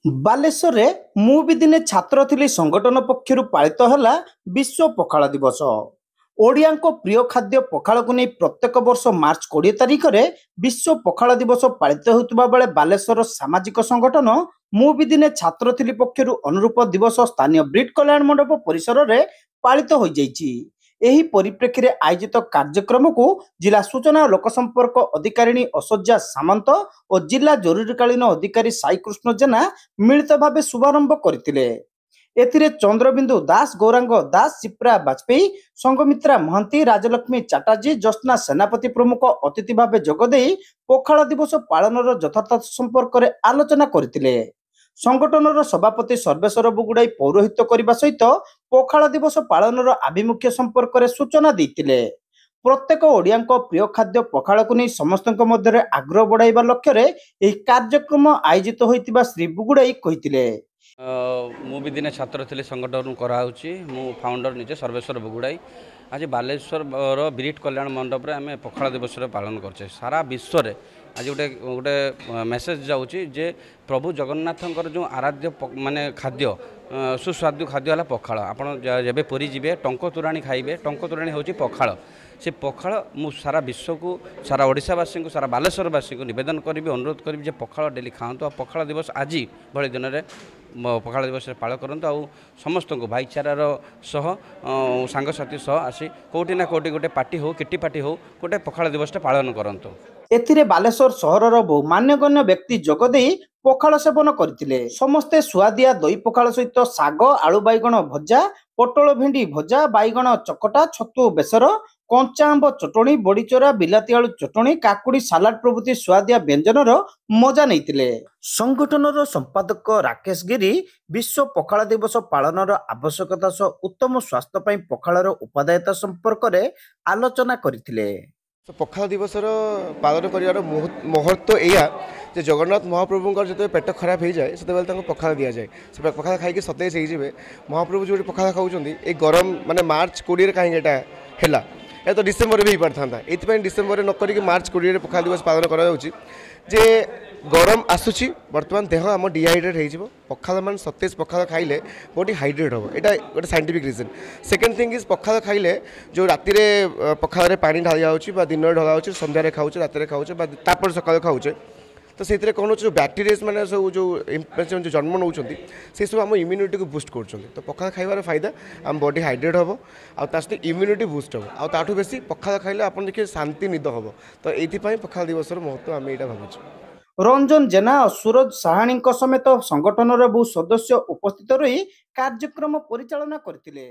ବାଲେଶ୍ୱରରେ ମୁଁ ବି ଦିନେ ଛାତ୍ର ଥିଲି ସଂଗଠନ ପକ୍ଷରୁ ପାଳିତ ହେଲା ବିଶ୍ୱ ପଖାଳ ଦିବସ। ଓଡ଼ିଆଙ୍କ ପ୍ରିୟ ଖାଦ୍ୟ ପଖାଳକୁ ନେଇ ପ୍ରତ୍ୟେକ ବର୍ଷ ମାର୍ଚ୍ଚ 20 ତାରିଖରେ ବିଶ୍ୱ ପଖାଳ ଦିବସ ପାଳିତ ହେଉଥିବା ବେଳେ ବାଲେଶ୍ୱର ସାମାଜିକ ସଂଗଠନ ମୁଁ ବି ଦିନେ ଛାତ୍ର ଥିଲି ପକ୍ଷରୁ ଅନୁରୂପ ଦିବସ ସ୍ଥାନୀୟ ବ୍ରିଟ୍ କଲ୍ୟାଣ ମଣ୍ଡପ ପରିସରରେ ପାଳିତ ହୋଇଯାଇଛି। ଏହି ପରିପ୍ରେକ୍ଷୀରେ ଆୟୋଜିତ କାର୍ଯ୍ୟକ୍ରମକୁ ଜିଲ୍ଲା ସୂଚନା ଓ ଲୋକସମ୍ପର୍କ ଅଧିକାରିଣୀ ଐଶ୍ୱର୍ଯ୍ୟା ସାମନ୍ତ ଓ ଜିଲ୍ଲା ଜରୁରୀକାଳୀନ ଅଧିକାରୀ ସାଇକୃଷ୍ଣ ଜେନା ମିଳିତ ଭାବେ ଶୁଭାରମ୍ଭ କରିଥିଲେ। ଏଥିରେ ଚନ୍ଦ୍ରବିନ୍ଦୁ ଦାସ, ଗୌରାଙ୍ଗ ଦାସ, ଚିପ୍ରା ବାଜପେୟୀ, ସଂଘମିତ୍ରା ମହାନ୍ତି, ରାଜଲକ୍ଷ୍ମୀ ଚାଟାର୍ଜୀ, ଜ୍ୟୋତ୍ସ୍ନା ସେନାପତି ପ୍ରମୁଖ ଅତିଥି ଭାବେ ଯୋଗଦେଇ ପଖାଳ ଦିବସ ପାଳନର ଯଥାର୍ଥ ସମ୍ପର୍କରେ ଆଲୋଚନା କରିଥିଲେ। ସଂଗଠନର ସଭାପତି ସର୍ବେଶ୍ୱର ବୁଗୁଡାଇ ପୌରୋହିତ୍ୟ କରିବା ସହିତ ପଖାଳ ଦିବସ ପାଳନର ଆଭିମୁଖ୍ୟ ସମ୍ପର୍କରେ ସୂଚନା ଦେଇଥିଲେ। ପ୍ରତ୍ୟେକ ଓଡ଼ିଆଙ୍କ ପ୍ରିୟ ଖାଦ୍ୟ ପଖାଳକୁ ନେଇ ସମସ୍ତଙ୍କ ମଧ୍ୟରେ ଆଗ୍ରହ ବଢ଼ାଇବା ଲକ୍ଷ୍ୟରେ ଏହି କାର୍ଯ୍ୟକ୍ରମ ଆୟୋଜିତ ହୋଇଥିବା ଶ୍ରୀ ବୁଗୁଡାଇ କହିଥିଲେ। ମୁଁ ବି ଦିନେ ଛାତ୍ର ଥିଲି ସଂଗଠନ କରାହେଉଛି। ମୁଁ ଫାଉଣ୍ଡର ନିଜେ ସର୍ବେଶ୍ୱର ବୁଗୁଡାଇ। ଆଜି ବାଲେଶ୍ୱର ବ୍ରିଟ୍ କଲ୍ୟାଣ ମଣ୍ଡପରେ ଆମେ ପଖାଳ ଦିବସରେ ପାଳନ କରୁଛେ। ସାରା ବିଶ୍ୱରେ ଆଜି ଗୋଟେ ମେସେଜ ଯାଉଛି ଯେ ପ୍ରଭୁ ଜଗନ୍ନାଥଙ୍କର ଯେଉଁ ଆରାଧ୍ୟ ମାନେ ଖାଦ୍ୟ ସୁସ୍ୱାଦୁ ଖାଦ୍ୟ ହେଲା ପଖାଳ। ଆପଣ ଯେବେ ପୁରୀ ଯିବେ ଟଙ୍କ ତୋରାଣୀ ଖାଇବେ, ଟଙ୍କ ତୋରାଣୀ ହେଉଛି ପଖାଳ। ସେ ପଖାଳ ମୁଁ ସାରା ବିଶ୍ୱକୁ, ସାରା ଓଡ଼ିଶାବାସୀଙ୍କୁ, ସାରା ବାଲେଶ୍ୱରବାସୀଙ୍କୁ ନିବେଦନ କରିବି, ଅନୁରୋଧ କରିବି ଯେ ପଖାଳ ଡେଲି ଖାଆନ୍ତୁ। ଆଉ ପଖାଳ ଦିବସ ଆଜି ଭଳି ଦିନରେ ପଖାଳ ଦିବସରେ ପାଳନ କରନ୍ତୁ। ଆଉ ସମସ୍ତଙ୍କୁ ଭାଇଚାରାର ସହ ସାଙ୍ଗସାଥି ସହ ଆସି କେଉଁଠି ନା କେଉଁଠି ଗୋଟେ ପାର୍ଟି ହେଉ, କିଟି ପାର୍ଟି ହେଉ, ଗୋଟେ ପଖାଳ ଦିବସଟା ପାଳନ କରନ୍ତୁ। ଏଥିରେ ବାଲେଶ୍ୱର ସହରର ବହୁ ମାନ୍ୟଗଣ୍ୟ ବ୍ୟକ୍ତି ଯୋଗଦେଇ ପଖାଳ ସେବନ କରିଥିଲେ। ସମସ୍ତେ ସୁଆଦିଆ ଦହି ପଖାଳ ସହିତ ଶାଗ, ଆଳୁ ବାଇଗଣ ଭଜା, ପୋଟଳ ଭେଣ୍ଡି ଭଜା, ବାଇଗଣ ଚକଟା, ଛତୁ ବେସର, କଞ୍ଚା ଆମ୍ବ ଚଟଣି, ବଡ଼ିଚୋରା, ବିଲାତି ଆଳୁ ଚଟଣି, କାକୁଡି ସାଲାଡ ପ୍ରଭୃତି ସୁଆଦିଆ ବ୍ୟଞ୍ଜନର ମଜା ନେଇଥିଲେ। ସଂଗଠନର ସମ୍ପାଦକ ରାକେଶ ଗିରି ବିଶ୍ୱ ପଖାଳ ଦିବସ ପାଳନର ଆବଶ୍ୟକତା ସହ ଉତ୍ତମ ସ୍ୱାସ୍ଥ୍ୟ ପାଇଁ ପଖାଳର ଉପାଦେୟତା ସମ୍ପର୍କରେ ଆଲୋଚନା କରିଥିଲେ। ପଖାଳ ଦିବସର ପାଳନ କରିବାର ମୁହୂର୍ତ୍ତ ଏଇଆ ଯେ ଜଗନ୍ନାଥ ମହାପ୍ରଭୁଙ୍କର ଯେତେବେଳେ ପେଟ ଖରାପ ହେଇଯାଏ ସେତେବେଳେ ତାଙ୍କୁ ପଖାଳ ଦିଆଯାଏ। ସେ ପଖାଳ ଖାଇକି ସତେଜ ହେଇଯିବେ। ମହାପ୍ରଭୁ ଯେଉଁଠି ପଖାଳ ଖାଉଛନ୍ତି ଏଇ ଗରମ ମାନେ ମାର୍ଚ୍ଚ 20 କାହିଁକି ଏଇଟା ହେଲା, ଏ ତ ଡିସେମ୍ବରରେ ବି ହେଇପାରିଥାନ୍ତା। ଏଇଥିପାଇଁ ଡିସେମ୍ବରରେ ନ କରିକି ମାର୍ଚ୍ଚ 20 ପଖାଳ ଦିବସ ପାଳନ କରାଯାଉଛି ଯେ ଗରମ ଆସୁଛି, ବର୍ତ୍ତମାନ ଦେହ ଆମ ଡିହାଇଡ୍ରେଟ୍ ହେଇଯିବ। ପଖାଳ ମାନେ ସତେଜ ପଖାଳ ଖାଇଲେ ବଡି ହାଇଡ୍ରେଟ୍ ହେବ, ଏଇଟା ଗୋଟେ scientific reason. Second thing is ପଖାଳ ଖାଇଲେ ଯେଉଁ ରାତିରେ ପଖାଳରେ ପାଣି ଢାଳି ଯାଉଛି ବା ଦିନରେ ଢଳା ହେଉଛି, ସନ୍ଧ୍ୟାରେ ଖାଉଛେ, ରାତିରେ ଖାଉଛେ ବା ତାପରେ ସକାଳେ ଖାଉଛେ, ତ ସେଇଥିରେ କ'ଣ ହେଉଛି ଯେଉଁ ବ୍ୟାକ୍ଟେରିଆସ୍ ମାନେ ସବୁ ଯେଉଁ ଜନ୍ମ ନେଉଛନ୍ତି ସେସବୁ ଆମ ଇମ୍ୟୁନିଟିକୁ ବୁଷ୍ଟ କରୁଛନ୍ତି। ତ ପଖାଳ ଖାଇବାର ଫାଇଦା ଆମ ବଡି ହାଇଡ୍ରେଟ୍ ହେବ ଆଉ ତା ସହିତ ଇମ୍ୟୁନିଟି ବୁଷ୍ଟ ହେବ। ଆଉ ତାଠୁ ବେଶୀ ପଖାଳ ଖାଇଲେ ଆପଣ ଦେଖିବେ ଶାନ୍ତି ନିଦ ହେବ। ତ ଏଇଥିପାଇଁ ପଖାଳ ଦିବସର ମହତ୍ତ୍ୱ ଆମେ ଏଇଟା ଭାବୁଛୁ। ରଞ୍ଜନ ଜେନା ଓ ସୁରଜ ସାହାଣୀଙ୍କ ସମେତ ସଂଗଠନର ବହୁ ସଦସ୍ୟ ଉପସ୍ଥିତ ରହି କାର୍ଯ୍ୟକ୍ରମ ପରିଚାଳନା କରିଥିଲେ।